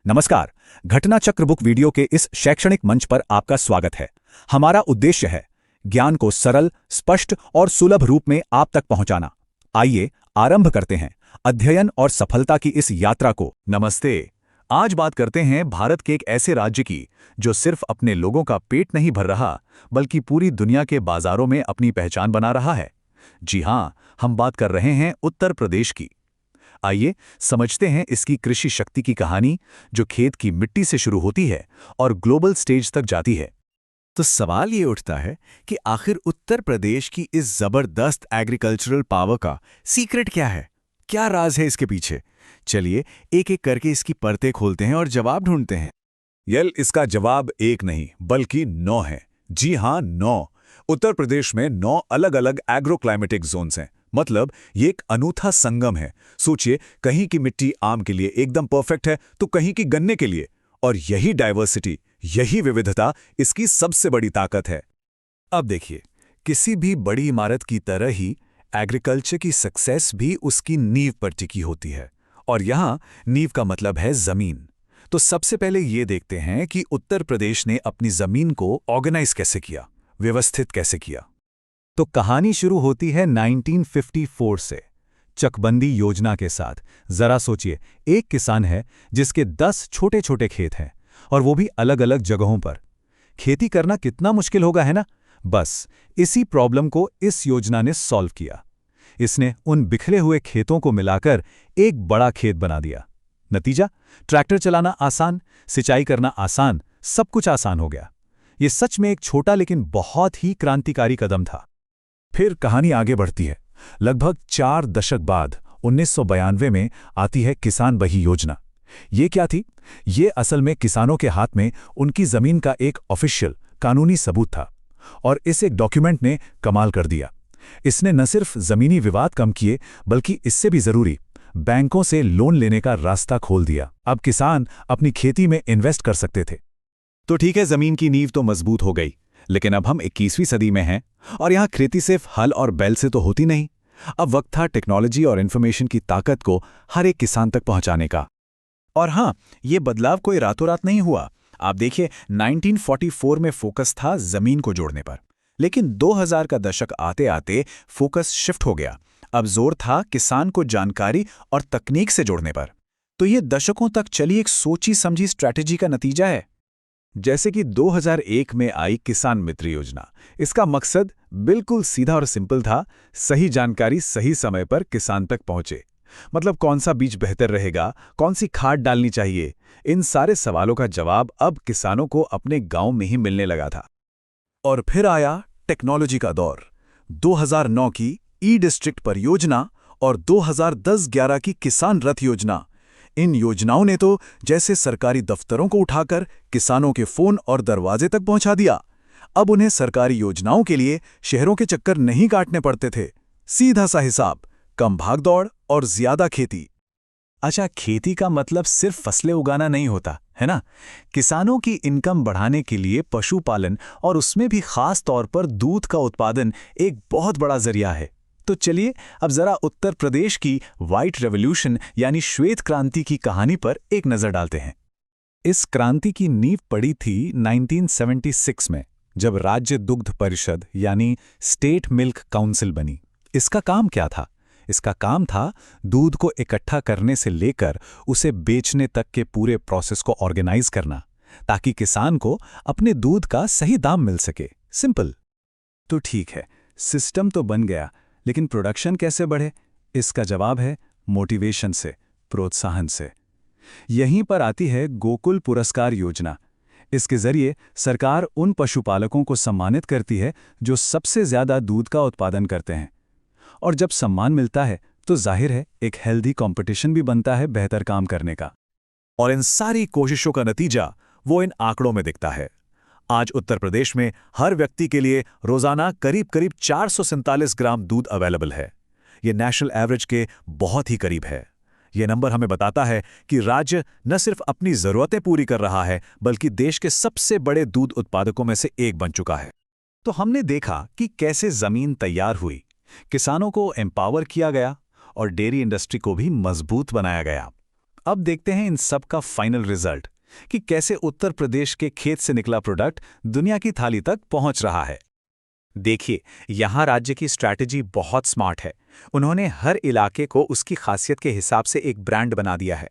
नमस्कार। घटना चक्र बुक वीडियो के इस शैक्षणिक मंच पर आपका स्वागत है। हमारा उद्देश्य है ज्ञान को सरल, स्पष्ट और सुलभ रूप में आप तक पहुंचाना। आइए आरंभ करते हैं अध्ययन और सफलता की इस यात्रा को। नमस्ते। आज बात करते हैं भारत के एक ऐसे राज्य की जो सिर्फ अपने लोगों का पेट नहीं भर रहा, बल्कि पूरी दुनिया के बाजारों में अपनी पहचान बना रहा है। जी हां, हम बात कर रहे हैं उत्तर प्रदेश की। आइए समझते हैं इसकी कृषि शक्ति की कहानी, जो खेत की मिट्टी से शुरू होती है और ग्लोबल स्टेज तक जाती है। तो सवाल ये उठता है कि आखिर उत्तर प्रदेश की इस जबरदस्त एग्रीकल्चरल पावर का सीक्रेट क्या है? क्या राज है इसके पीछे? चलिए एक एक करके इसकी परतें खोलते हैं और जवाब ढूंढते हैं। इसका जवाब एक नहीं बल्कि 9 है। जी हां, 9। उत्तर प्रदेश में 9 अलग-अलग एग्रोक्लाइमेटिक जोन्स हैं। मतलब ये एक अनूठा संगम है। सोचिए, कहीं की मिट्टी आम के लिए एकदम परफेक्ट है तो कहीं की गन्ने के लिए। और यही डाइवर्सिटी, यही विविधता इसकी सबसे बड़ी ताकत है। अब देखिए, किसी भी बड़ी इमारत की तरह ही एग्रीकल्चर की सक्सेस भी उसकी नींव पर टिकी होती है। और यहां नींव का मतलब है जमीन। तो सबसे पहले ये देखते हैं कि उत्तर प्रदेश ने अपनी जमीन को ऑर्गेनाइज कैसे किया, व्यवस्थित कैसे किया। तो कहानी शुरू होती है 1954 से, चकबंदी योजना के साथ। जरा सोचिए, एक किसान है जिसके 10 छोटे-छोटे खेत हैं, और वो भी अलग-अलग जगहों पर। खेती करना कितना मुश्किल होगा, है ना? बस इसी प्रॉब्लम को इस योजना ने सॉल्व किया। इसने उन बिखरे हुए खेतों को मिलाकर एक बड़ा खेत बना दिया। नतीजा, ट्रैक्टर चलाना आसान, सिंचाई करना आसान, सब कुछ आसान हो गया। ये सच में एक छोटा लेकिन बहुत ही क्रांतिकारी कदम था। फिर कहानी आगे बढ़ती है। लगभग 4 दशक बाद 1992 में आती है किसान बही योजना। ये क्या थी? ये असल में किसानों के हाथ में उनकी जमीन का एक ऑफिशियल कानूनी सबूत था। और इस एक डॉक्यूमेंट ने कमाल कर दिया। इसने न सिर्फ जमीनी विवाद कम किए, बल्कि इससे भी जरूरी, बैंकों से लोन लेने का रास्ता खोल दिया। अब किसान अपनी खेती में इन्वेस्ट कर सकते थे। तो ठीक है, जमीन की नींव तो मजबूत हो गई, लेकिन अब हम 21वीं सदी में हैं, और यहाँ खेती सिर्फ हल और बैल से तो होती नहीं। अब वक्त था टेक्नोलॉजी और इन्फॉर्मेशन की ताकत को हर एक किसान तक पहुंचाने का। और हाँ, ये बदलाव कोई रातों रात नहीं हुआ। आप देखिए, 1944 में फोकस था जमीन को जोड़ने पर, लेकिन 2000 का दशक आते आते फोकस शिफ्ट हो गया। अब जोर था किसान को जानकारी और तकनीक से जोड़ने पर। तो ये दशकों तक चली एक सोची समझी स्ट्रैटेजी का नतीजा है। जैसे कि 2001 में आई किसान मित्र योजना। इसका मकसद बिल्कुल सीधा और सिंपल था, सही जानकारी सही समय पर किसान तक पहुंचे। मतलब कौन सा बीज बेहतर रहेगा, कौन सी खाद डालनी चाहिए, इन सारे सवालों का जवाब अब किसानों को अपने गांव में ही मिलने लगा था। और फिर आया टेक्नोलॉजी का दौर। 2009 की ई डिस्ट्रिक्ट परियोजना और 2010-11 की किसान रथ योजना। इन योजनाओं ने तो जैसे सरकारी दफ्तरों को उठाकर किसानों के फोन और दरवाजे तक पहुंचा दिया। अब उन्हें सरकारी योजनाओं के लिए शहरों के चक्कर नहीं काटने पड़ते थे। सीधा सा हिसाब, कम भागदौड़ और ज्यादा खेती। अच्छा, खेती का मतलब सिर्फ फसलें उगाना नहीं होता, है ना? किसानों की इनकम बढ़ाने के लिए पशुपालन, और उसमें भी खास तौर पर दूध का उत्पादन, एक बहुत बड़ा जरिया है। तो चलिए अब जरा उत्तर प्रदेश की व्हाइट रेवोल्यूशन यानी श्वेत क्रांति की कहानी पर एक नजर डालते हैं। इस क्रांति की नींव पड़ी थी 1976 में, जब राज्य दुग्ध परिषद यानी स्टेट मिल्क काउंसिल बनी। इसका काम क्या था? इसका काम था दूध को इकट्ठा करने से लेकर उसे बेचने तक के पूरे प्रोसेस को ऑर्गेनाइज करना, ताकि किसान को अपने दूध का सही दाम मिल सके। सिंपल। तो ठीक है, सिस्टम तो बन गया, लेकिन प्रोडक्शन कैसे बढ़े? इसका जवाब है मोटिवेशन से, प्रोत्साहन से। यहीं पर आती है गोकुल पुरस्कार योजना। इसके जरिए सरकार उन पशुपालकों को सम्मानित करती है जो सबसे ज्यादा दूध का उत्पादन करते हैं। और जब सम्मान मिलता है तो जाहिर है एक हेल्दी कंपटीशन भी बनता है बेहतर काम करने का। और इन सारी कोशिशों का नतीजा वो इन आंकड़ों में दिखता है। आज उत्तर प्रदेश में हर व्यक्ति के लिए रोजाना करीब 447 ग्राम दूध अवेलेबल है। ये नेशनल एवरेज के बहुत ही करीब है। ये नंबर हमें बताता है कि राज्य न सिर्फ अपनी जरूरतें पूरी कर रहा है, बल्कि देश के सबसे बड़े दूध उत्पादकों में से एक बन चुका है। तो हमने देखा कि कैसे जमीन तैयार हुई, किसानों को एम्पावर किया गया और डेयरी इंडस्ट्री को भी मजबूत बनाया गया। अब देखते हैं इन सब का फाइनल रिजल्ट कि कैसे उत्तर प्रदेश के खेत से निकला प्रोडक्ट दुनिया की थाली तक पहुंच रहा है। देखिए, यहाँ राज्य की स्ट्रैटेजी बहुत स्मार्ट है। उन्होंने हर इलाके को उसकी खासियत के हिसाब से एक ब्रांड बना दिया है।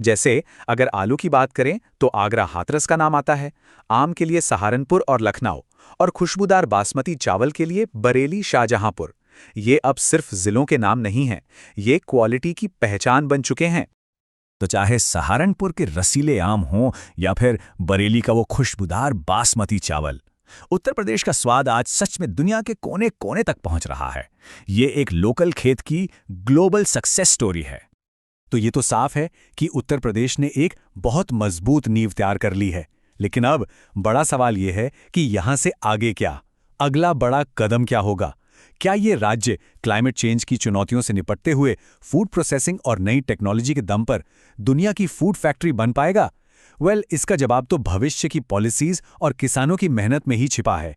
जैसे अगर आलू की बात करें तो आगरा हाथरस का नाम आता है, आम के लिए सहारनपुर और लखनऊ, और खुशबूदार बासमती चावल के लिए बरेली शाहजहांपुर। ये अब सिर्फ जिलों के नाम नहीं हैं, ये क्वालिटी की पहचान बन चुके हैं। तो चाहे सहारनपुर के रसीले आम हों या फिर बरेली का वो खुशबूदार बासमती चावल, उत्तर प्रदेश का स्वाद आज सच में दुनिया के कोने कोने तक पहुंच रहा है। ये एक लोकल खेत की ग्लोबल सक्सेस स्टोरी है। तो ये तो साफ है कि उत्तर प्रदेश ने एक बहुत मजबूत नींव तैयार कर ली है। लेकिन अब बड़ा सवाल ये है कि यहाँ से आगे क्या? अगला बड़ा कदम क्या होगा? क्या ये राज्य क्लाइमेट चेंज की चुनौतियों से निपटते हुए फूड प्रोसेसिंग और नई टेक्नोलॉजी के दम पर दुनिया की फूड फैक्ट्री बन पाएगा? इसका जवाब तो भविष्य की पॉलिसीज और किसानों की मेहनत में ही छिपा है।